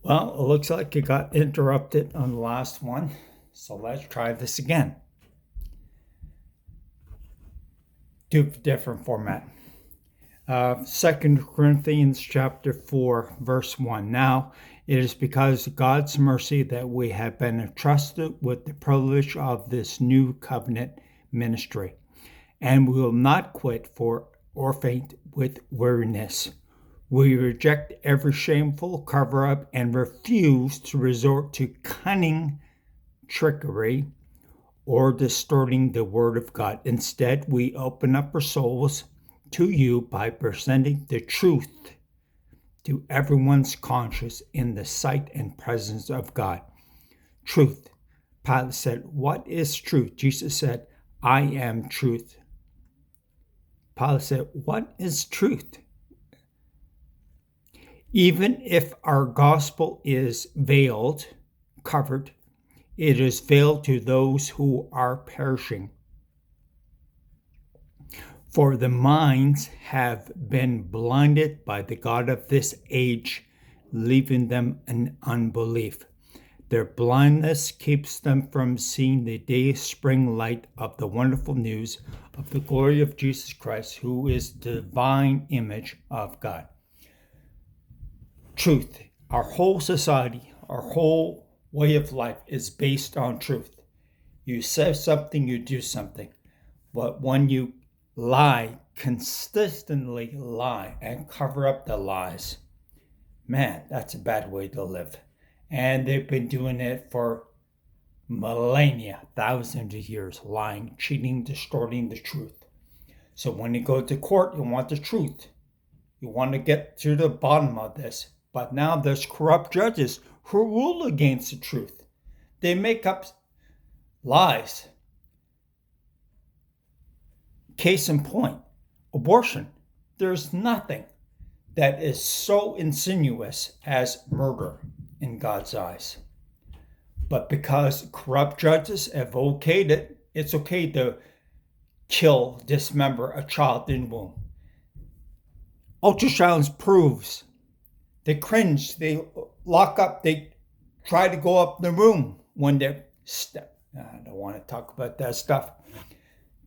Well, it looks like it got interrupted on the last one, so let's try this again. Do different format. 2 Corinthians chapter 4, verse 1. Now, it is because of God's mercy that we have been entrusted with the privilege of this new covenant ministry, and we will not quit or faint with weariness. We reject every shameful cover-up and refuse to resort to cunning, trickery, or distorting the Word of God. Instead, we open up our souls to you by presenting the truth to everyone's conscience in the sight and presence of God. Truth. Pilate said, "What is truth?" Jesus said, "I am truth." Pilate said, "What is truth?" Even if our gospel is veiled, covered, it is veiled to those who are perishing. For the minds have been blinded by the God of this age, leaving them in unbelief. Their blindness keeps them from seeing the day spring light of the wonderful news of the glory of Jesus Christ, who is the divine image of God. Truth. Our whole society, our whole way of life is based on truth. You say something, you do something. But when you lie, consistently lie, and cover up the lies, man, that's a bad way to live. And they've been doing it for millennia, thousands of years, lying, cheating, distorting the truth. So when you go to court, you want the truth. You want to get to the bottom of this. But now there's corrupt judges who rule against the truth. They make up lies. Case in point, abortion. There's nothing that is so insidious as murder in God's eyes. But because corrupt judges have okayed it, it's okay to kill, dismember a child in womb. Ultrasounds proves they cringe, they lock up, they try to go up the room when they're I don't want to talk about that stuff.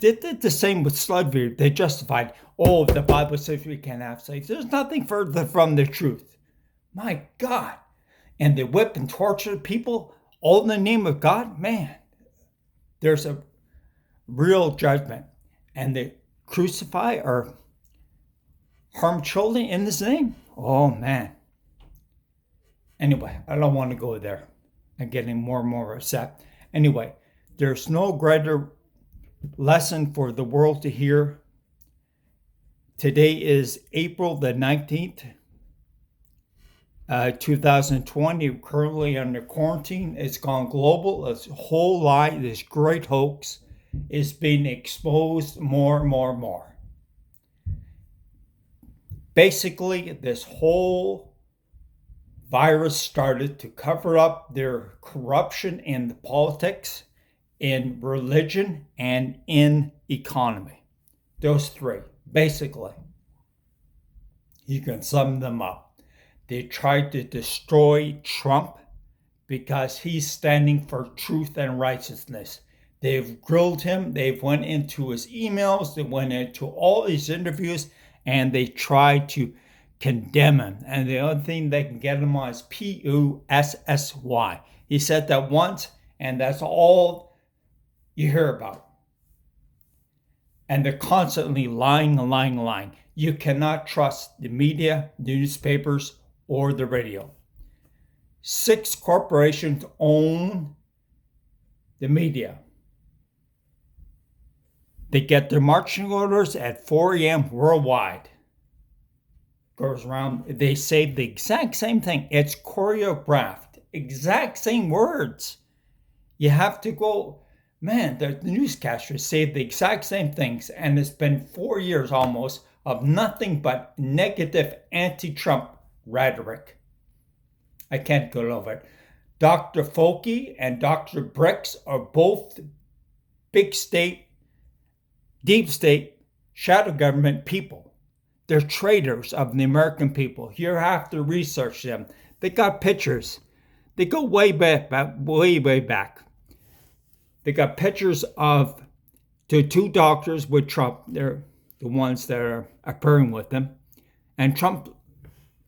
They did the same with slavery. They justified, the Bible says we can't have slaves. There's nothing further from the truth. My God. And they whip and torture people all in the name of God. Man, there's a real judgment. And they crucify or harm children in His name. Oh, man. Anyway, I don't want to go there. I'm getting more and more upset. Anyway, there's no greater lesson for the world to hear. Today is April the 19th, 2020. Currently under quarantine. It's gone global. This whole lie, this great hoax is being exposed more and more and more. Basically, this whole virus started to cover up their corruption in the politics, in religion, and in economy. Those three, basically. You can sum them up. They tried to destroy Trump because he's standing for truth and righteousness. They've grilled him. They've went into his emails. They went into all these interviews, and they tried to condemn him. And the only thing they can get him on is Pussy. He said that once, and that's all you hear about. And they're constantly lying. You cannot trust the media, newspapers, or the radio. 6 corporations own the media. They get their marching orders at 4 a.m. worldwide. Goes around, they say the exact same thing. It's choreographed. Exact same words. You have to go, man, the newscasters say the exact same things, and it's been 4 years almost of nothing but negative anti-Trump rhetoric. I can't get over it. Dr. Fauci and Dr. Bricks are both big state, deep state, shadow government people. They're traitors of the American people. You have to research them. They got pictures. They go way back, way back. They got pictures of the two doctors with Trump. They're the ones that are appearing with them. And Trump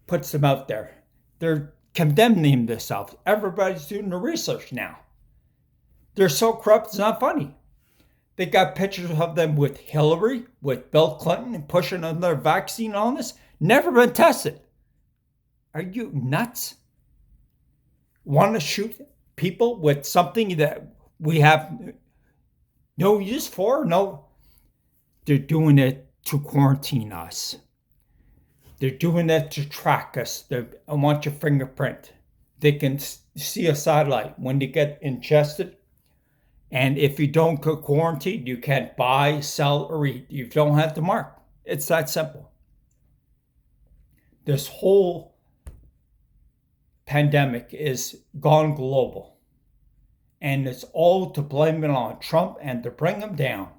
puts them out there. They're condemning themselves. Everybody's doing the research now. They're so corrupt, it's not funny. They got pictures of them with Hillary, with Bill Clinton, pushing another vaccine on us. Never been tested. Are you nuts? Want to shoot people with something that we have no use for? No. They're doing it to quarantine us. They're doing it to track us. They want your fingerprint. They can see a satellite when they get ingested. And if you don't get quarantined, you can't buy, sell, or eat. You don't have the mark. It's that simple. This whole pandemic is gone global. And it's all to blame it on Trump and to bring him down.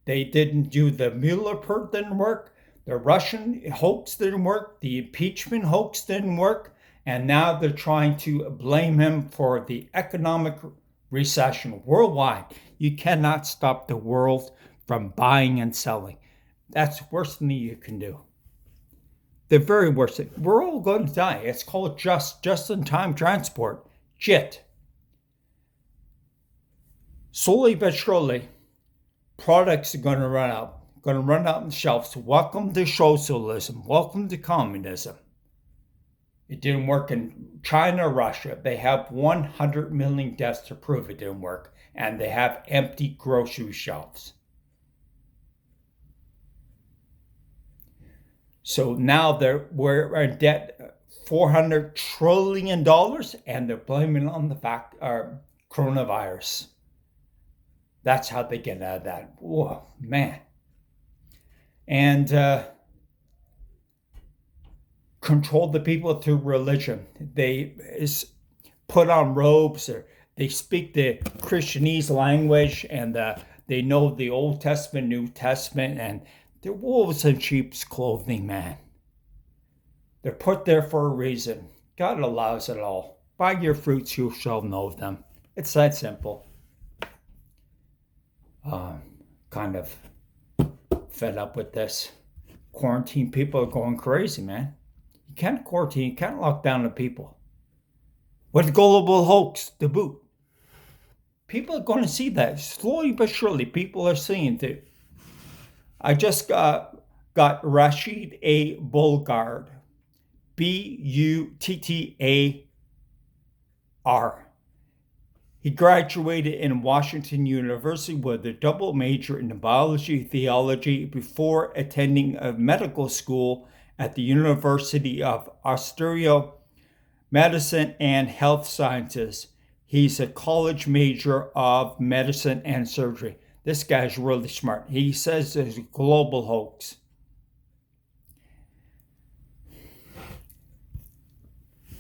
They didn't do the Mueller report, didn't work. The Russian hoax didn't work. The impeachment hoax didn't work. And now they're trying to blame him for the economic recession worldwide. You cannot stop the world from buying and selling. That's the worst thing you can do. The very worst thing. We're all going to die. It's called just-in-time transport. JIT. Slowly but surely, products are going to run out. Going to run out on the shelves. Welcome to socialism. Welcome to communism. It didn't work in China or Russia. They have 100 million deaths to prove it didn't work. And they have empty grocery shelves. So now we're in debt $400 trillion, and they're blaming it on the coronavirus. That's how they get out of that. Whoa, man. And control the people through religion. They put on robes, or they speak the Christianese language, and they know the Old Testament, New Testament, and they're wolves in sheep's clothing, man. They're put there for a reason. God allows it all. By your fruits you shall know them. It's that simple. Kind of fed up with this. Quarantine people are going crazy, man. You can't quarantine, you can't lock down the people. With global hoax to boot. People are going to see that. Slowly but surely, people are seeing it. I just got Rashid A. Bulgard. Buttar. He graduated in Washington University with a double major in biology and theology before attending a medical school at the University of Ontario, Medicine and Health Sciences. He's a college major of medicine and surgery. This guy's really smart. He says it's a global hoax.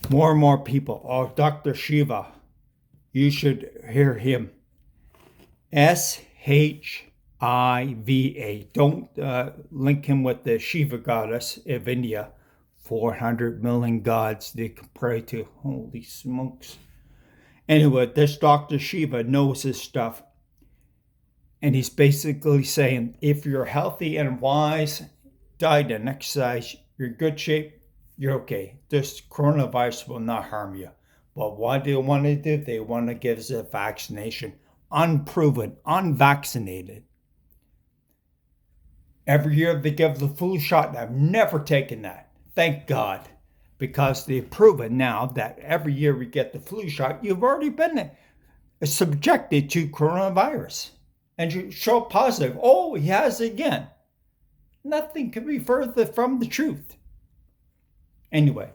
More and more people. Oh, Dr. Shiva. You should hear him. Shiva. Don't link him with the Shiva goddess of India. 400 million gods they can pray to. Holy smokes. Anyway, this Dr. Shiva knows his stuff. And he's basically saying, if you're healthy and wise, diet and exercise, you're in good shape, you're okay. This coronavirus will not harm you. But what do they want to do? They want to give us a vaccination. Unproven, unvaccinated. Every year they give the flu shot, and I've never taken that. Thank God. Because they've proven now that every year we get the flu shot, you've already been subjected to coronavirus. And you show positive. Oh, he has it again. Nothing could be further from the truth. Anyway,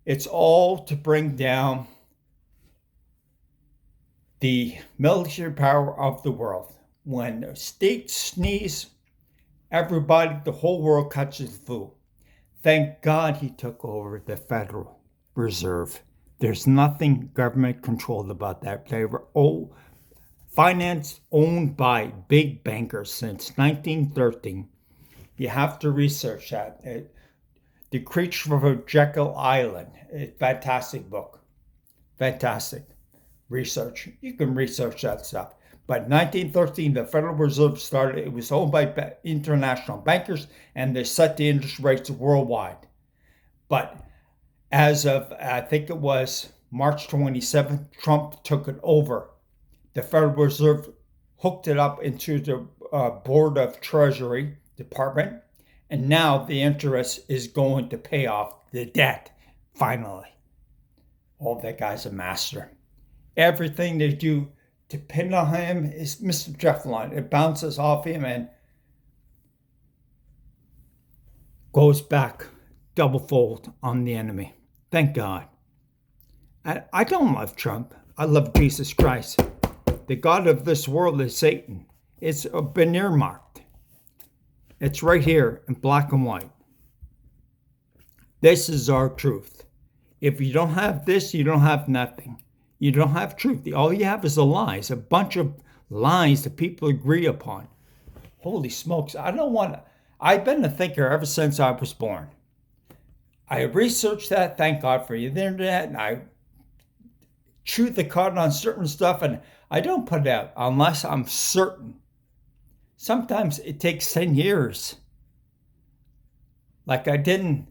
it's all to bring down the military power of the world. When the states sneeze, everybody, the whole world catches the flu. Thank God he took over the Federal Reserve. There's nothing government controlled about that. They were all financed, owned by big bankers since 1913. You have to research that. The Creature of Jekyll Island. It's a fantastic book. Fantastic research. You can research that stuff. But in 1913, the Federal Reserve started. It was owned by international bankers, and they set the interest rates worldwide. But as of, I think it was March 27th, Trump took it over. The Federal Reserve hooked it up into the Board of Treasury Department, and now the interest is going to pay off the debt, finally. Oh, that guy's a master. Everything they do to pin on him is Mr. Teflon. It bounces off him and goes back double fold on the enemy. Thank God. I don't love Trump. I love Jesus Christ. The God of this world is Satan. It's been earmarked. It's right here in black and white. This is our truth. If you don't have this, you don't have nothing. You don't have truth. All you have is a lies, a bunch of lies that people agree upon. Holy smokes, I've been a thinker ever since I was born. I researched that, thank God for the internet, and I chew the cud on certain stuff, and I don't put it out unless I'm certain. Sometimes it takes 10 years. Like I didn't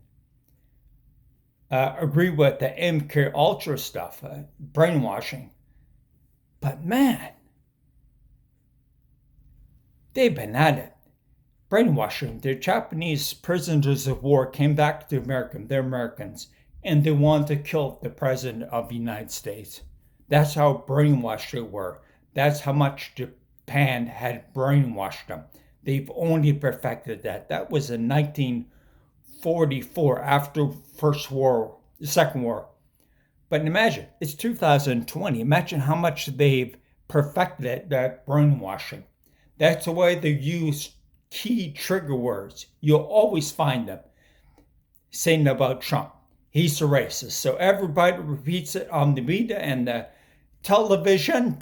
agree with the MK Ultra stuff, brainwashing. But man, they've been at it. Brainwashing. The Japanese prisoners of war came back to America. They're Americans. And they wanted to kill the President of the United States. That's how brainwashed they were. That's how much Japan had brainwashed them. They've only perfected that. That was in 1944, after Second War. But imagine, it's 2020. Imagine how much they've perfected it, that brainwashing. That's the way they use key trigger words. You'll always find them saying about Trump. He's a racist. So everybody repeats it on the media and the television,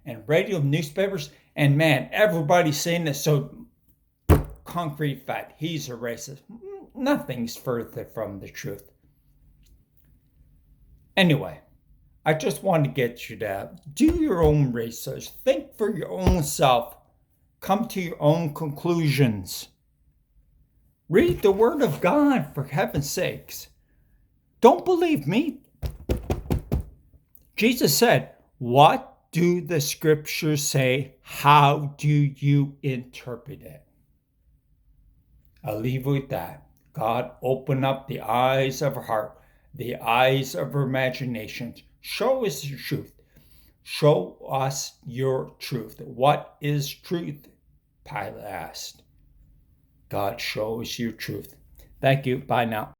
and radio, newspapers. And man, everybody's saying this so concrete fact. He's a racist. Nothing's further from the truth. Anyway, I just want to get you to do your own research. Think for your own self. Come to your own conclusions. Read the Word of God, for heaven's sakes. Don't believe me. Jesus said, "What do the scriptures say? How do you interpret it?" I'll leave you with that. God, open up the eyes of our heart, the eyes of our imagination. Show us the truth. Show us your truth. What is truth? Pilate asked. God, show us your truth. Thank you. Bye now.